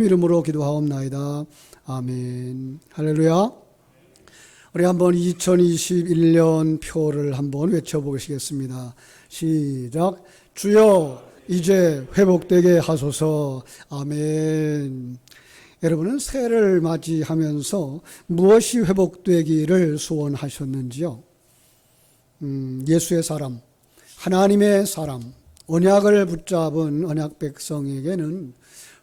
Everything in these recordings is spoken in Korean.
이름으로 기도하옵나이다. 아멘. 할렐루야. 우리 한번 2021년 표를 한번 외쳐보시겠습니다. 시작. 주여 이제 회복되게 하소서. 아멘. 여러분은 새해를 맞이하면서 무엇이 회복되기를 소원하셨는지요? 예수의 사람, 하나님의 사람, 언약을 붙잡은 언약 백성에게는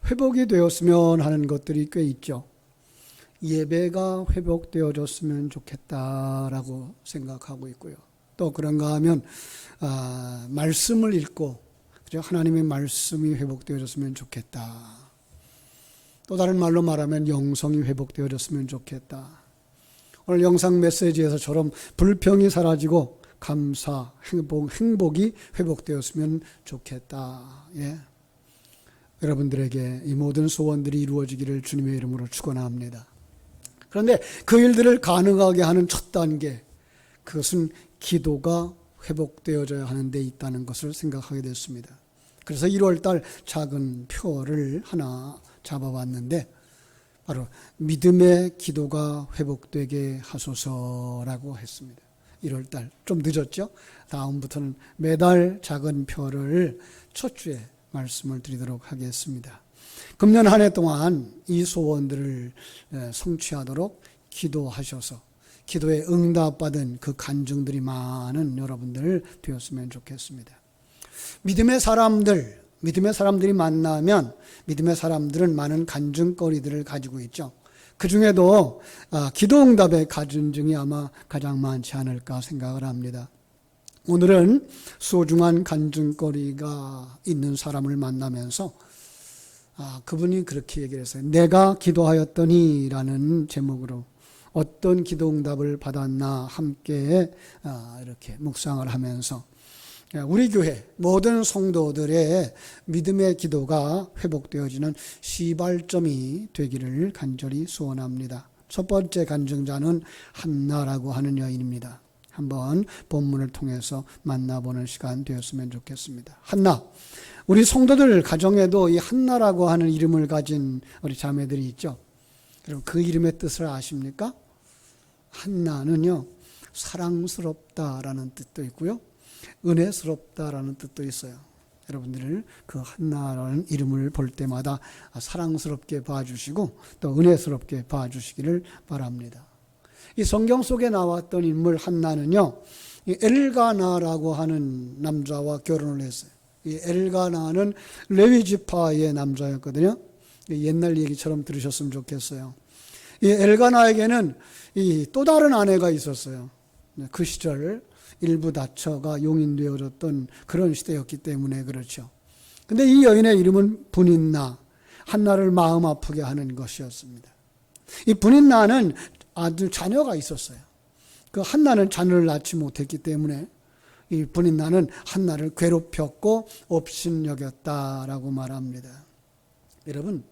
회복이 되었으면 하는 것들이 꽤 있죠. 예배가 회복되어졌으면 좋겠다라고 생각하고 있고요. 또 그런가 하면 말씀을 읽고 하나님의 말씀이 회복되어졌으면 좋겠다. 또 다른 말로 말하면 영성이 회복되어졌으면 좋겠다. 오늘 영상 메시지에서처럼 불평이 사라지고 감사, 행복이 회복되었으면 좋겠다. 예. 여러분들에게 이 모든 소원들이 이루어지기를 주님의 이름으로 축원합니다. 그런데 그 일들을 가능하게 하는 첫 단계, 그것은 기도가 회복되어져야 하는 데 있다는 것을 생각하게 됐습니다. 그래서 1월달 작은 표를 하나 잡아봤는데 바로 믿음의 기도가 회복되게 하소서라고 했습니다. 1월달 좀 늦었죠? 다음부터는 매달 작은 표를 첫 주에 말씀을 드리도록 하겠습니다. 금년 한 해 동안 이 소원들을 성취하도록 기도하셔서 기도에 응답받은 그 간증들이 많은 여러분들 되었으면 좋겠습니다. 믿음의 사람들이 만나면 믿음의 사람들은 많은 간증거리들을 가지고 있죠. 그 중에도 기도 응답의 간증이 아마 가장 많지 않을까 생각을 합니다. 오늘은 소중한 간증거리가 있는 사람을 만나면서 그분이 그렇게 얘기를 했어요. 내가 기도하였더니 라는 제목으로 어떤 기도 응답을 받았나 함께 이렇게 묵상을 하면서 우리 교회 모든 성도들의 믿음의 기도가 회복되어지는 시발점이 되기를 간절히 소원합니다. 첫 번째 간증자는 한나라고 하는 여인입니다. 한번 본문을 통해서 만나보는 시간 되었으면 좋겠습니다. 한나, 우리 성도들 가정에도 이 한나라고 하는 이름을 가진 우리 자매들이 있죠. 여러분 그 이름의 뜻을 아십니까? 한나는요, 사랑스럽다라는 뜻도 있고요, 은혜스럽다라는 뜻도 있어요. 여러분들 그 한나라는 이름을 볼 때마다 사랑스럽게 봐주시고 또 은혜스럽게 봐주시기를 바랍니다. 이 성경 속에 나왔던 인물 한나는요, 이 엘가나라고 하는 남자와 결혼을 했어요. 이 엘가나는 레위 지파의 남자였거든요. 옛날 얘기처럼 들으셨으면 좋겠어요. 이 엘가나에게는 이 또 다른 아내가 있었어요. 그 시절 일부 다처가 용인되어졌던 그런 시대였기 때문에 그렇죠. 근데 이 여인의 이름은 분인나, 한나를 마음 아프게 하는 것이었습니다. 이 분인나는 아들 자녀가 있었어요. 그 한나는 자녀를 낳지 못했기 때문에 이 분인나는 한나를 괴롭혔고 업신여겼다라고 말합니다. 여러분,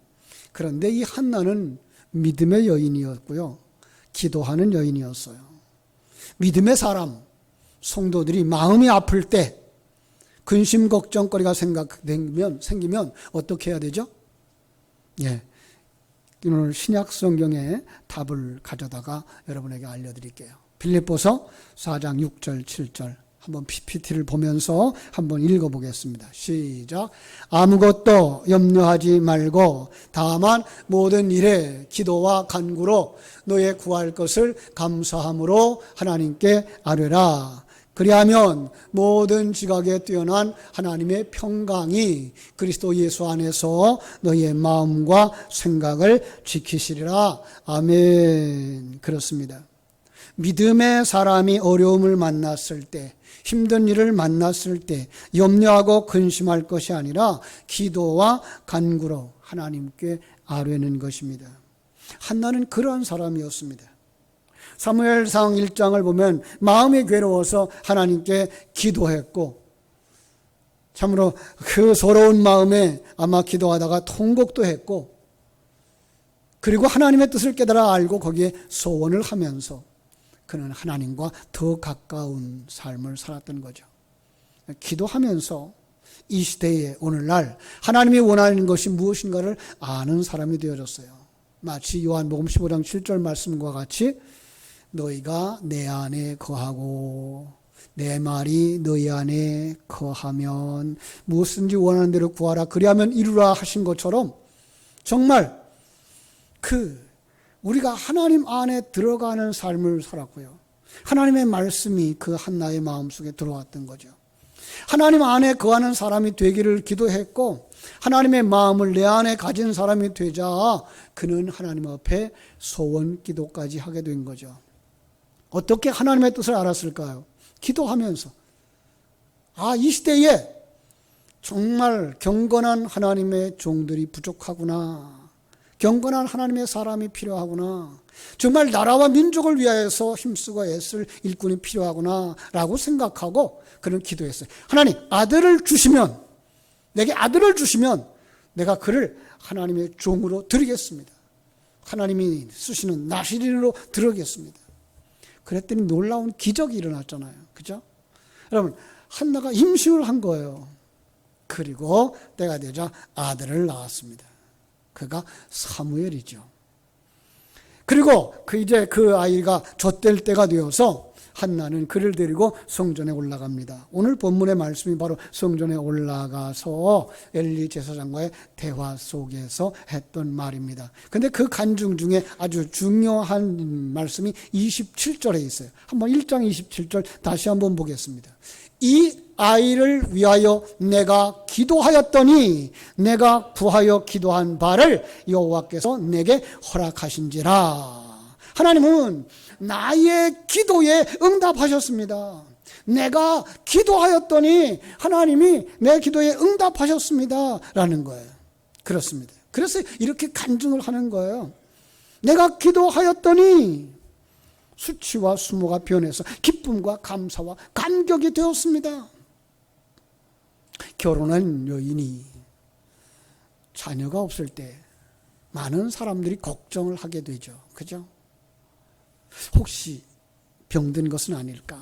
그런데 이 한나는 믿음의 여인이었고요, 기도하는 여인이었어요. 믿음의 사람, 성도들이 마음이 아플 때 근심 걱정거리가 생기면 어떻게 해야 되죠? 예. 오늘 신약 성경의 답을 가져다가 여러분에게 알려드릴게요. 빌립보서 4장 6절 7절 한번 PPT를 보면서 한번 읽어보겠습니다. 시작. 아무것도 염려하지 말고 다만 모든 일에 기도와 간구로 너의 구할 것을 감사함으로 하나님께 아뢰라. 그리하면 모든 지각에 뛰어난 하나님의 평강이 그리스도 예수 안에서 너희의 마음과 생각을 지키시리라. 아멘. 그렇습니다. 믿음의 사람이 어려움을 만났을 때, 힘든 일을 만났을 때 염려하고 근심할 것이 아니라 기도와 간구로 하나님께 아뢰는 것입니다. 한나는 그러한 사람이었습니다. 사무엘상 1장을 보면 마음이 괴로워서 하나님께 기도했고, 참으로 그 서러운 마음에 아마 기도하다가 통곡도 했고, 그리고 하나님의 뜻을 깨달아 알고 거기에 소원을 하면서 그는 하나님과 더 가까운 삶을 살았던 거죠. 기도하면서 이 시대에 오늘날 하나님이 원하는 것이 무엇인가를 아는 사람이 되어졌어요. 마치 요한복음 15장 7절 말씀과 같이 너희가 내 안에 거하고 내 말이 너희 안에 거하면 무엇인지 원하는 대로 구하라 그리하면 이루라 하신 것처럼 정말 우리가 하나님 안에 들어가는 삶을 살았고요. 하나님의 말씀이 그 한나의 마음속에 들어왔던 거죠. 하나님 안에 거하는 사람이 되기를 기도했고 하나님의 마음을 내 안에 가진 사람이 되자 그는 하나님 앞에 소원 기도까지 하게 된 거죠. 어떻게 하나님의 뜻을 알았을까요? 기도하면서 이 시대에 정말 경건한 하나님의 종들이 부족하구나. 경건한 하나님의 사람이 필요하구나. 정말 나라와 민족을 위하여서 힘쓰고 애쓸 일꾼이 필요하구나 라고 생각하고 그는 기도했어요. 하나님 아들을 주시면 내게 아들을 주시면 내가 그를 하나님의 종으로 드리겠습니다. 하나님이 쓰시는 나시린으로 드리겠습니다. 그랬더니 놀라운 기적이 일어났잖아요. 그죠? 여러분 한나가 임신을 한 거예요. 그리고 때가 되자 아들을 낳았습니다. 그가 사무엘이죠. 그리고 이제 그 아이가 젖될 때가 되어서 한나는 그를 데리고 성전에 올라갑니다. 오늘 본문의 말씀이 바로 성전에 올라가서 엘리 제사장과의 대화 속에서 했던 말입니다. 근데 그 간증 중에 아주 중요한 말씀이 27절에 있어요. 한번 1장 27절 다시 한번 보겠습니다. 이 아이를 위하여 내가 기도하였더니 내가 구하여 기도한 바를 여호와께서 내게 허락하신지라. 하나님은 나의 기도에 응답하셨습니다. 내가 기도하였더니 하나님이 내 기도에 응답하셨습니다 라는 거예요. 그렇습니다. 그래서 이렇게 간증을 하는 거예요. 내가 기도하였더니 수치와 수모가 변해서 기쁨과 감사와 감격이 되었습니다. 결혼한 여인이 자녀가 없을 때 많은 사람들이 걱정을 하게 되죠. 그죠? 혹시 병든 것은 아닐까?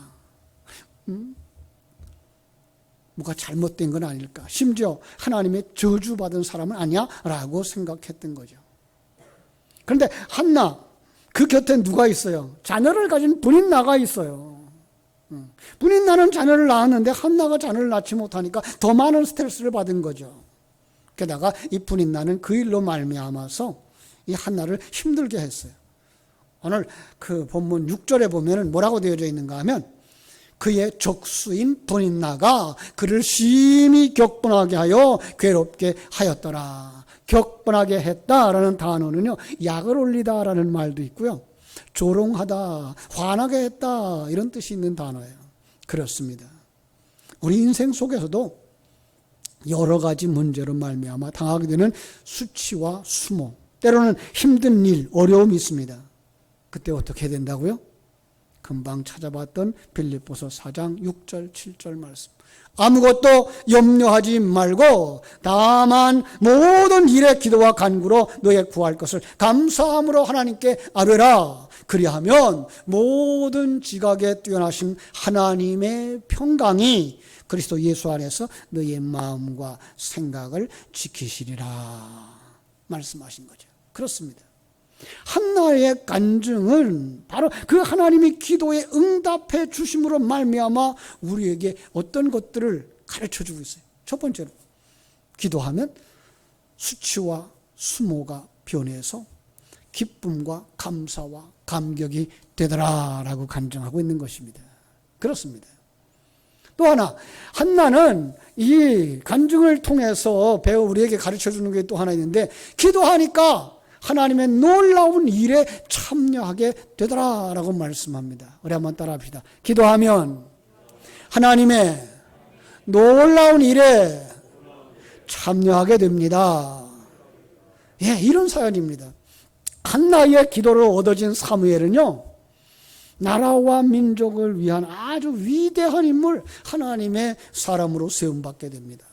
뭐가 잘못된 건 아닐까? 심지어 하나님의 저주받은 사람은 아니야? 라고 생각했던 거죠. 그런데 한나, 그 곁에 누가 있어요? 자녀를 가진 분인나가 있어요. 분인나는 자녀를 낳았는데 한나가 자녀를 낳지 못하니까 더 많은 스트레스를 받은 거죠. 게다가 이 분인나는 그 일로 말미암아서 이 한나를 힘들게 했어요. 오늘 그 본문 6절에 보면 뭐라고 되어져 있는가 하면 그의 적수인 분인나가 그를 심히 격분하게 하여 괴롭게 하였더라. 격분하게 했다라는 단어는요, 약을 올리다라는 말도 있고요, 조롱하다, 화나게 했다 이런 뜻이 있는 단어예요. 그렇습니다. 우리 인생 속에서도 여러 가지 문제로 말미암아 당하게 되는 수치와 수모, 때로는 힘든 일, 어려움이 있습니다. 그때 어떻게 해야 된다고요? 금방 찾아봤던 빌립보서 4장 6절 7절 말씀. 아무것도 염려하지 말고 다만 모든 일에 기도와 간구로 너의 구할 것을 감사함으로 하나님께 아뢰라. 그리하면 모든 지각에 뛰어나신 하나님의 평강이 그리스도 예수 안에서 너의 마음과 생각을 지키시리라 말씀하신 거죠. 그렇습니다. 한나의 간증은 바로 그 하나님이 기도에 응답해 주심으로 말미암아 우리에게 어떤 것들을 가르쳐주고 있어요. 첫 번째로 기도하면 수치와 수모가 변해서 기쁨과 감사와 감격이 되더라라고 간증하고 있는 것입니다. 그렇습니다. 또 하나, 한나는 이 간증을 통해서 우리에게 가르쳐주는 게 또 하나 있는데, 기도하니까 하나님의 놀라운 일에 참여하게 되더라라고 말씀합니다. 우리 한번 따라합시다. 기도하면 하나님의 놀라운 일에 참여하게 됩니다. 예, 이런 사연입니다. 한나의 기도로 얻어진 사무엘은요, 나라와 민족을 위한 아주 위대한 인물, 하나님의 사람으로 세움받게 됩니다.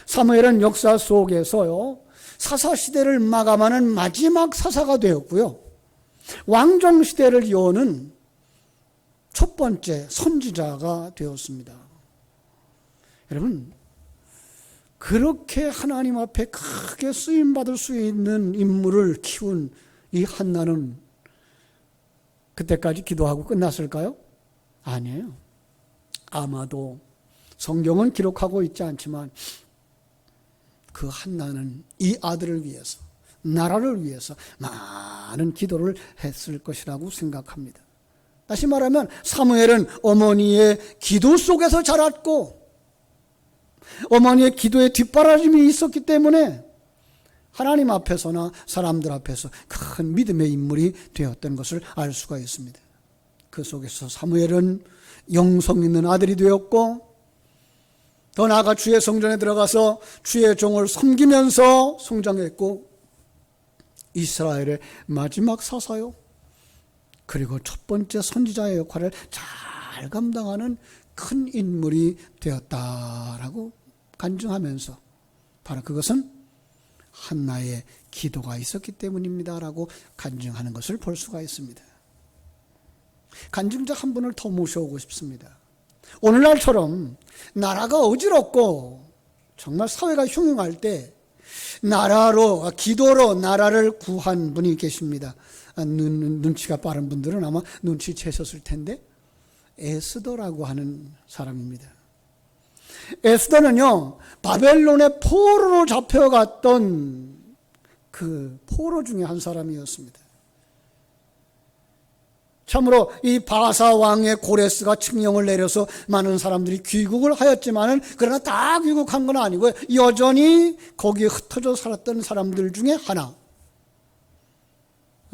사무엘은 역사 속에서요, 사사시대를 마감하는 마지막 사사가 되었고요, 왕정시대를 여는 첫 번째 선지자가 되었습니다. 여러분, 그렇게 하나님 앞에 크게 쓰임받을 수 있는 인물을 키운 이 한나는 그때까지 기도하고 끝났을까요? 아니에요. 아마도 성경은 기록하고 있지 않지만 그 한나는 이 아들을 위해서, 나라를 위해서 많은 기도를 했을 것이라고 생각합니다. 다시 말하면 사무엘은 어머니의 기도 속에서 자랐고 어머니의 기도에 뒷바라짐이 있었기 때문에 하나님 앞에서나 사람들 앞에서 큰 믿음의 인물이 되었던 것을 알 수가 있습니다. 그 속에서 사무엘은 영성 있는 아들이 되었고 더 나아가 주의 성전에 들어가서 주의 종을 섬기면서 성장했고 이스라엘의 마지막 사사요, 그리고 첫 번째 선지자의 역할을 잘 감당하는 큰 인물이 되었다라고 간증하면서 바로 그것은 한나의 기도가 있었기 때문입니다라고 간증하는 것을 볼 수가 있습니다. 간증자 한 분을 더 모셔오고 싶습니다. 오늘날처럼 나라가 어지럽고 정말 사회가 흉흉할 때 기도로 나라를 구한 분이 계십니다. 눈치가 빠른 분들은 아마 눈치채셨을 텐데 에스더라고 하는 사람입니다. 에스더는요, 바벨론의 포로로 잡혀갔던 그 포로 중에 한 사람이었습니다. 참으로 이 바사 왕의 고레스가 칙령을 내려서 많은 사람들이 귀국을 하였지만은 그러나 다 귀국한 건 아니고요. 여전히 거기에 흩어져 살았던 사람들 중에 하나.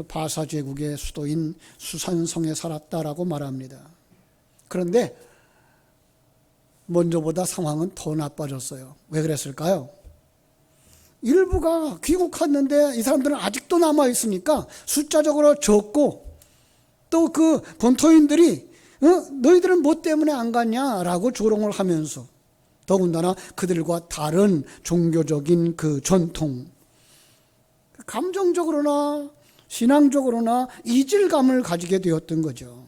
바사 제국의 수도인 수산성에 살았다라고 말합니다. 그런데 먼저보다 상황은 더 나빠졌어요. 왜 그랬을까요? 일부가 귀국했는데 이 사람들은 아직도 남아있으니까 숫자적으로 적고 또 그 본토인들이 너희들은 뭐 때문에 안 갔냐라고 조롱을 하면서 더군다나 그들과 다른 종교적인 그 전통, 감정적으로나 신앙적으로나 이질감을 가지게 되었던 거죠.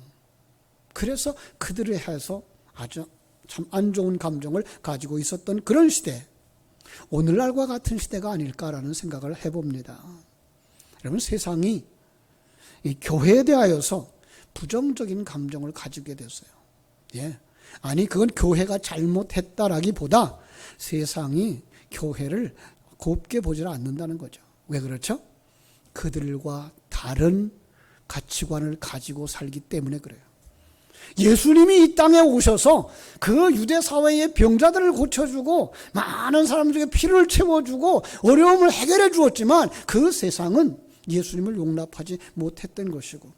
그래서 그들에 해서 아주 참 안 좋은 감정을 가지고 있었던 그런 시대, 오늘날과 같은 시대가 아닐까라는 생각을 해봅니다. 여러분, 세상이 이 교회에 대하여서 부정적인 감정을 가지게 됐어요. 예. 아니, 그건 교회가 잘못했다라기보다 세상이 교회를 곱게 보지 않는다는 거죠. 왜 그렇죠? 그들과 다른 가치관을 가지고 살기 때문에 그래요. 예수님이 이 땅에 오셔서 그 유대 사회의 병자들을 고쳐주고 많은 사람들에게 피를 채워주고 어려움을 해결해 주었지만 그 세상은 예수님을 용납하지 못했던 것이고,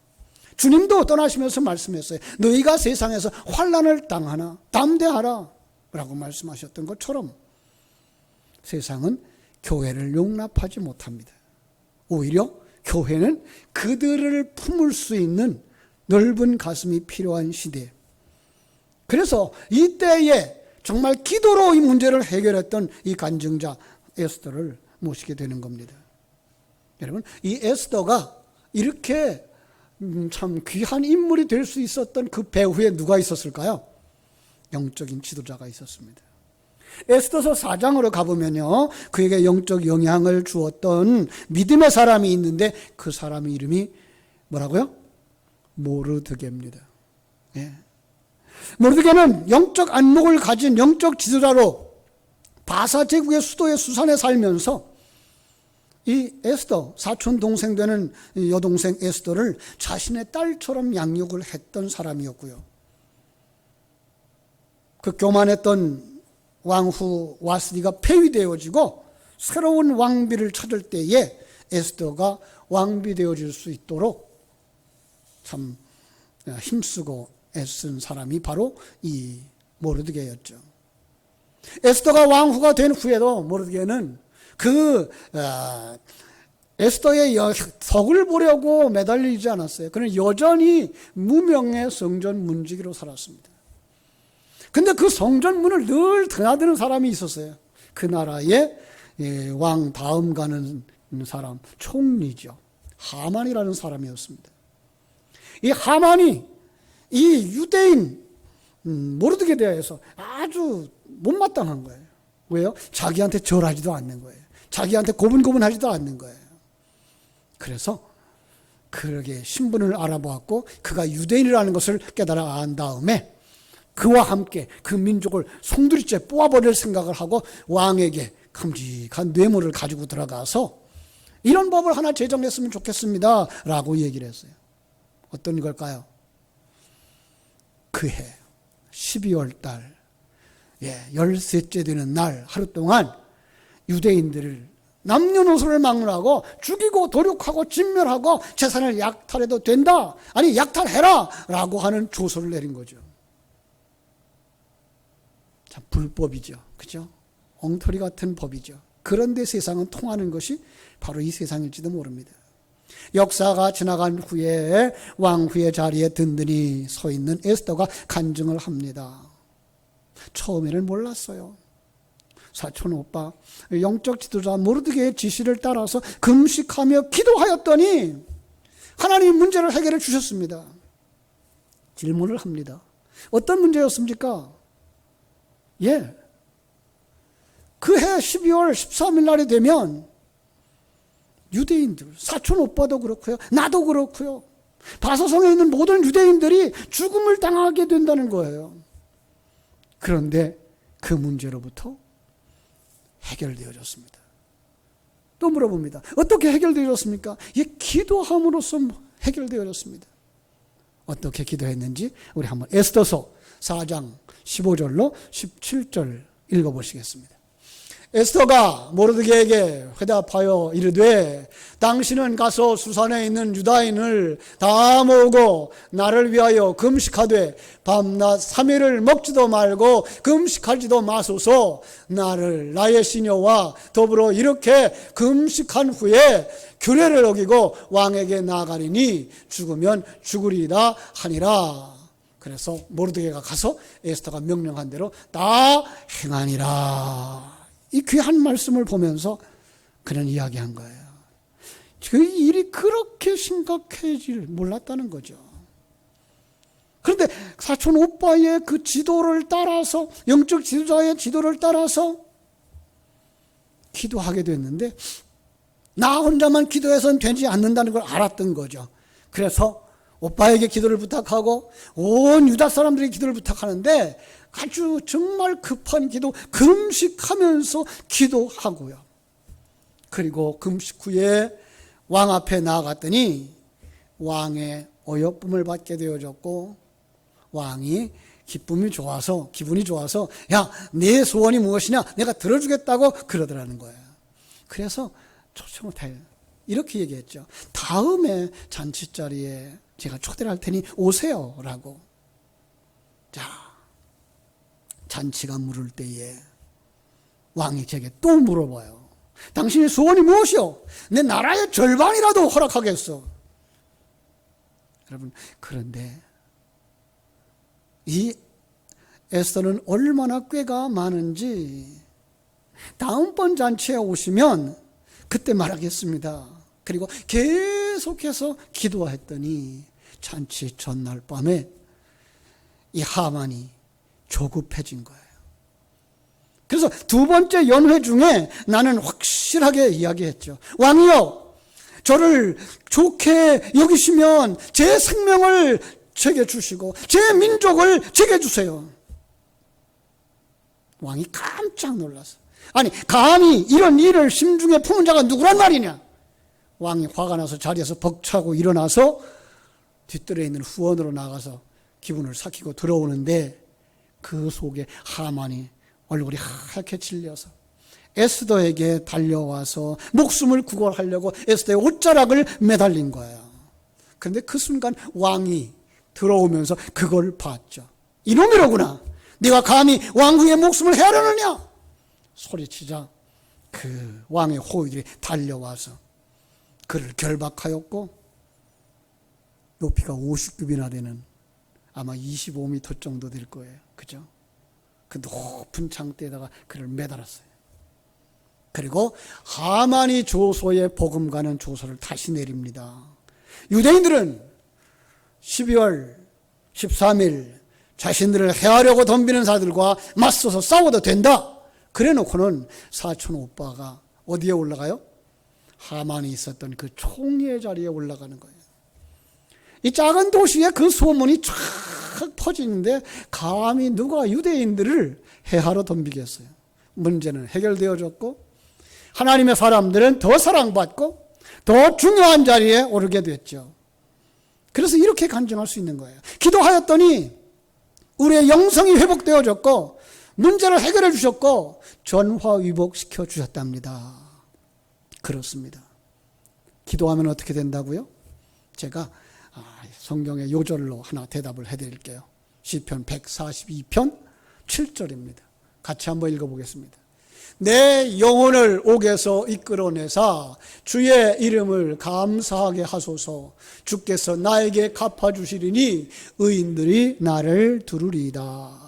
주님도 떠나시면서 말씀했어요. 너희가 세상에서 환난을 당하나 담대하라 라고 말씀하셨던 것처럼 세상은 교회를 용납하지 못합니다. 오히려 교회는 그들을 품을 수 있는 넓은 가슴이 필요한 시대. 그래서 이때에 정말 기도로 이 문제를 해결했던 이 간증자 에스더를 모시게 되는 겁니다. 여러분, 이 에스더가 이렇게 참 귀한 인물이 될 수 있었던 그 배후에 누가 있었을까요? 영적인 지도자가 있었습니다. 에스더서 4장으로 가보면요, 그에게 영적 영향을 주었던 믿음의 사람이 있는데 그 사람의 이름이 뭐라고요? 모르드게입니다. 예. 모르드게는 영적 안목을 가진 영적 지도자로 바사 제국의 수도의 수산에 살면서 이 에스더, 사촌 동생 되는 여동생 에스더를 자신의 딸처럼 양육을 했던 사람이었고요. 그 교만했던 왕후 와스디가 폐위되어지고 새로운 왕비를 찾을 때에 에스더가 왕비되어질 수 있도록 참 힘쓰고 애쓴 사람이 바로 이 모르드게였죠. 에스더가 왕후가 된 후에도 모르드게는 에스더의 덕을 보려고 매달리지 않았어요. 그는 여전히 무명의 성전 문지기로 살았습니다. 근데 그 성전 문을 늘 드나드는 사람이 있었어요. 그 나라의 왕 다음 가는 사람, 총리죠. 하만이라는 사람이었습니다. 이 하만이 이 유대인 모르드게에 대해서 아주 못마땅한 거예요. 왜요? 자기한테 절하지도 않는 거예요. 자기한테 고분고분하지도 않는 거예요. 그래서 그러게 신분을 알아보았고 그가 유대인이라는 것을 깨달아 안 다음에 그와 함께 그 민족을 송두리째 뽑아버릴 생각을 하고 왕에게 큼직한 뇌물을 가지고 들어가서 이런 법을 하나 제정했으면 좋겠습니다 라고 얘기를 했어요. 어떤 걸까요? 그해 12월 달 13째 되는 날 하루 동안 유대인들을 남녀노소를 막론하고 죽이고 도륙하고 진멸하고 재산을 약탈해도 된다. 아니 약탈해라 라고 하는 조서를 내린 거죠. 참 불법이죠. 그죠? 엉터리 같은 법이죠. 그런데 세상은 통하는 것이 바로 이 세상일지도 모릅니다. 역사가 지나간 후에 왕후의 자리에 든든히 서 있는 에스더가 간증을 합니다. 처음에는 몰랐어요. 사촌 오빠 영적 지도자 모르드게의 지시를 따라서 금식하며 기도하였더니 하나님 문제를 해결해 주셨습니다. 질문을 합니다. 어떤 문제였습니까? 그해 12월 13일 날이 되면 유대인들, 사촌 오빠도 그렇고요. 나도 그렇고요. 바소성에 있는 모든 유대인들이 죽음을 당하게 된다는 거예요. 그런데 그 문제로부터 해결되어졌습니다. 또 물어봅니다. 어떻게 해결되어졌습니까? 기도함으로써 해결되어졌습니다. 어떻게 기도했는지 우리 한번 에스더서 4장 15절로 17절 읽어보시겠습니다. 에스더가 모르드게에게 회답하여 이르되 당신은 가서 수산에 있는 유다인을 다 모으고 나를 위하여 금식하되 밤낮 3일을 먹지도 말고 금식하지도 마소서. 나를 나의 시녀와 더불어 이렇게 금식한 후에 규례를 어기고 왕에게 나아가리니 죽으면 죽으리이다 하니라. 그래서 모르드게가 가서 에스더가 명령한 대로 다 행하니라. 이 귀한 말씀을 보면서 그는 이야기한 거예요. 그 일이 그렇게 심각해질 몰랐다는 거죠. 그런데 사촌 오빠의 그 지도를 따라서, 영적 지도자의 지도를 따라서 기도하게 됐는데 나 혼자만 기도해서는 되지 않는다는 걸 알았던 거죠. 그래서 오빠에게 기도를 부탁하고 온 유다 사람들에게 기도를 부탁하는데 아주 정말 급한 기도, 금식하면서 기도하고요. 그리고 금식 후에 왕 앞에 나아갔더니 왕의 어여쁨을 받게 되어졌고 왕이 기분이 좋아서 야, 내 소원이 무엇이냐? 내가 들어주겠다고 그러더라는 거예요. 그래서 초청을 해요. 이렇게 얘기했죠. 다음에 잔치 자리에 제가 초대를 할 테니 오세요 라고. 자, 잔치가 물을 때에 왕이 제게 또 물어봐요. 당신의 소원이 무엇이요? 내 나라의 절반이라도 허락하겠어. 여러분, 그런데 이 에스더는 얼마나 꾀가 많은지 다음번 잔치에 오시면 그때 말하겠습니다. 그리고 계속해서 기도했더니 잔치 전날 밤에 이 하만이 조급해진 거예요. 그래서 두 번째 연회 중에 나는 확실하게 이야기했죠. 왕이여, 저를 좋게 여기시면 제 생명을 제게 주시고 제 민족을 제게 주세요. 왕이 깜짝 놀랐어. 아니, 감히 이런 일을 심중에 품은 자가 누구란 말이냐? 왕이 화가 나서 자리에서 벅차고 일어나서 뒷뜰에 있는 후원으로 나가서 기분을 삭히고 들어오는데 그 속에 하만이 얼굴이 하얗게 질려서 에스더에게 달려와서 목숨을 구걸하려고 에스더의 옷자락을 매달린 거예요. 그런데 그 순간 왕이 들어오면서 그걸 봤죠. 이놈이로구나. 네가 감히 왕후의 목숨을 헤아려느냐? 소리치자 그 왕의 호위들이 달려와서 그를 결박하였고 높이가 50규비나 되는 아마 25m 정도 될 거예요. 그죠? 그 높은 창대에다가 그를 매달았어요. 그리고 하만이 조소에 복음가는 조서를 다시 내립니다. 유대인들은 12월 13일 자신들을 해하려고 덤비는 자들과 맞서서 싸워도 된다. 그래 놓고는 사촌 오빠가 어디에 올라가요? 하만이 있었던 그 총리의 자리에 올라가는 거예요. 이 작은 도시에 그 소문이 쫙 퍼지는데 감히 누가 유대인들을 해하러 덤비겠어요. 문제는 해결되어졌고 하나님의 사람들은 더 사랑받고 더 중요한 자리에 오르게 됐죠. 그래서 이렇게 간증할 수 있는 거예요. 기도하였더니 우리의 영성이 회복되어졌고 문제를 해결해 주셨고 전화위복시켜 주셨답니다. 그렇습니다. 기도하면 어떻게 된다고요? 제가 성경의 요절로 하나 대답을 해드릴게요. 시편 142편 7절입니다. 같이 한번 읽어보겠습니다. 내 영혼을 옥에서 이끌어내사 주의 이름을 감사하게 하소서. 주께서 나에게 갚아주시리니 의인들이 나를 두르리이다.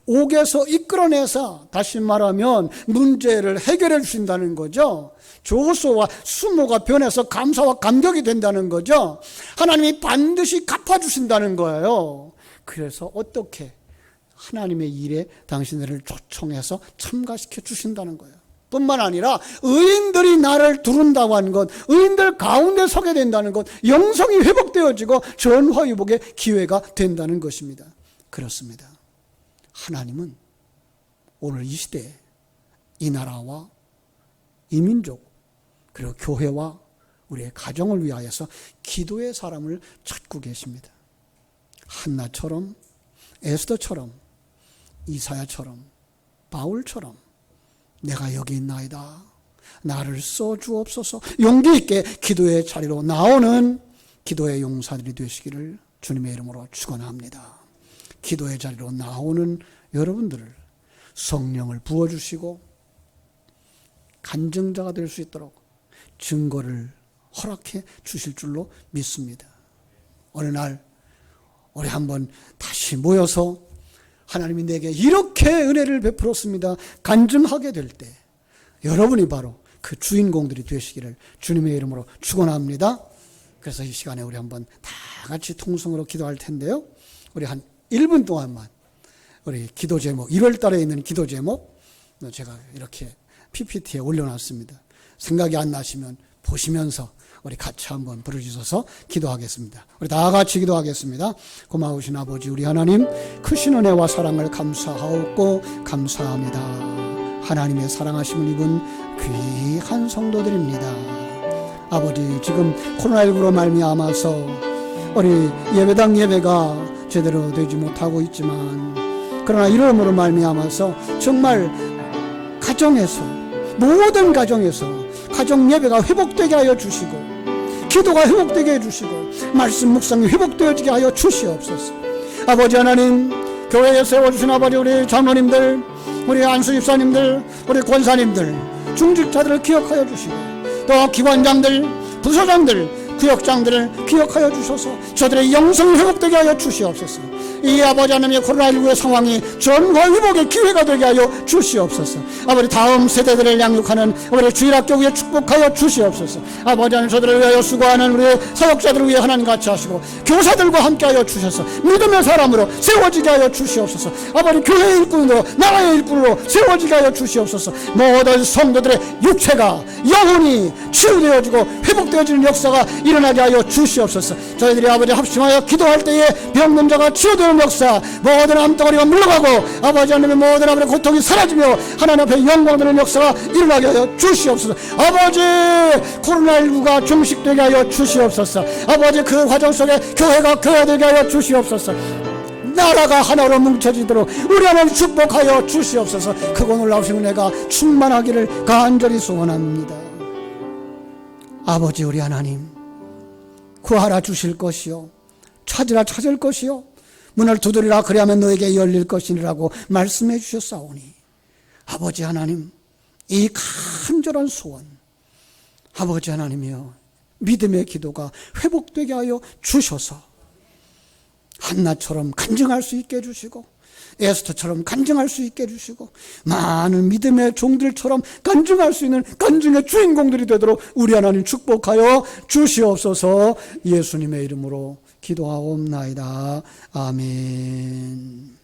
옥에서 이끌어내사, 다시 말하면 문제를 해결해 주신다는 거죠. 조소와 수모가 변해서 감사와 감격이 된다는 거죠. 하나님이 반드시 갚아주신다는 거예요. 그래서 어떻게 하나님의 일에 당신들을 초청해서 참가시켜 주신다는 거예요. 뿐만 아니라 의인들이 나를 두른다고 하는 것, 의인들 가운데 서게 된다는 것, 영성이 회복되어지고 전화위복의 기회가 된다는 것입니다. 그렇습니다. 하나님은 오늘 이 시대에 이 나라와 이 민족 그리고 교회와 우리의 가정을 위하여서 기도의 사람을 찾고 계십니다. 한나처럼, 에스더처럼, 이사야처럼, 바울처럼 내가 여기 있나이다, 나를 써주옵소서, 용기 있게 기도의 자리로 나오는 기도의 용사들이 되시기를 주님의 이름으로 축원합니다. 기도의 자리로 나오는 여러분들을 성령을 부어주시고 간증자가 될 수 있도록 증거를 허락해 주실 줄로 믿습니다. 어느 날 우리 한번 다시 모여서 하나님이 내게 이렇게 은혜를 베풀었습니다 간증하게 될 때 여러분이 바로 그 주인공들이 되시기를 주님의 이름으로 축원합니다. 그래서 이 시간에 우리 한번 다 같이 통성으로 기도할 텐데요. 우리 한 1분 동안만 우리 기도 제목, 1월 달에 있는 기도 제목 제가 이렇게 PPT에 올려놨습니다. 생각이 안 나시면 보시면서 우리 같이 한번 부르짖어서 기도하겠습니다. 우리 다 같이 기도하겠습니다. 고마우신 아버지 우리 하나님, 크신 은혜와 사랑을 감사하옵고 감사합니다. 하나님의 사랑하심을 입은 귀한 성도들입니다. 아버지, 지금 코로나19로 말미암아서 우리 예배당 예배가 제대로 되지 못하고 있지만, 그러나 이러므로 말미암아서 정말 가정에서, 모든 가정에서 가정 예배가 회복되게 하여 주시고, 기도가 회복되게 해주시고, 말씀 묵상이 회복되어지게 하여 주시옵소서. 아버지 하나님, 교회에 세워주신 아버지 우리 장로님들, 우리 안수 집사님들, 우리 권사님들, 중직자들을 기억하여 주시고, 또 기관장들, 부서장들, 구역장들을 기억하여 주셔서 저들의 영성이 회복되게 하여 주시옵소서. 이 아버지 하나님의 코로나19의 상황이 전화위복의 기회가 되게 하여 주시옵소서. 아버지, 다음 세대들을 양육하는 우리 주일학교 위에 축복하여 주시옵소서. 아버지 하나님, 저들을 위하여 수고하는 우리 사역자들을 위해 하나님 같이 하시고, 교사들과 함께 하여 주셔서 믿음의 사람으로 세워지게 하여 주시옵소서. 아버지, 교회의 일꾼으로, 나라의 일꾼으로 세워지게 하여 주시옵소서. 모든 성도들의 육체가, 영혼이 치유되어지고 회복되어지는 역사가 일어나게 하여 주시옵소서. 저희들이 아버지 합심하여 기도할 때에 병든 자가 치유되는 역사, 모든 암덩어리가 물러가고 아버지 하나님의 모든 아버지 고통이 사라지며 하나님 앞에 영광 되는 역사가 일어나게 하여 주시옵소서. 아버지, 코로나19가 종식되게 하여 주시옵소서. 아버지, 그 과정 속에 교회가 교회되게 하여 주시옵소서. 나라가 하나로 뭉쳐지도록 우리 하나님 축복하여 주시옵소서. 크고 놀라우신 은혜가 충만하기를 간절히 소원합니다. 아버지, 우리 하나님, 구하라 주실 것이요, 찾으라 찾을 것이요, 문을 두드리라 그리하면 너에게 열릴 것이라고 말씀해 주셨사오니, 아버지 하나님, 이 간절한 소원, 아버지 하나님이여, 믿음의 기도가 회복되게 하여 주셔서 한나처럼 간증할 수 있게 해주시고, 에스더처럼 간증할 수 있게 해주시고, 많은 믿음의 종들처럼 간증할 수 있는 간증의 주인공들이 되도록 우리 하나님 축복하여 주시옵소서. 예수님의 이름으로 기도하옵나이다. 아멘.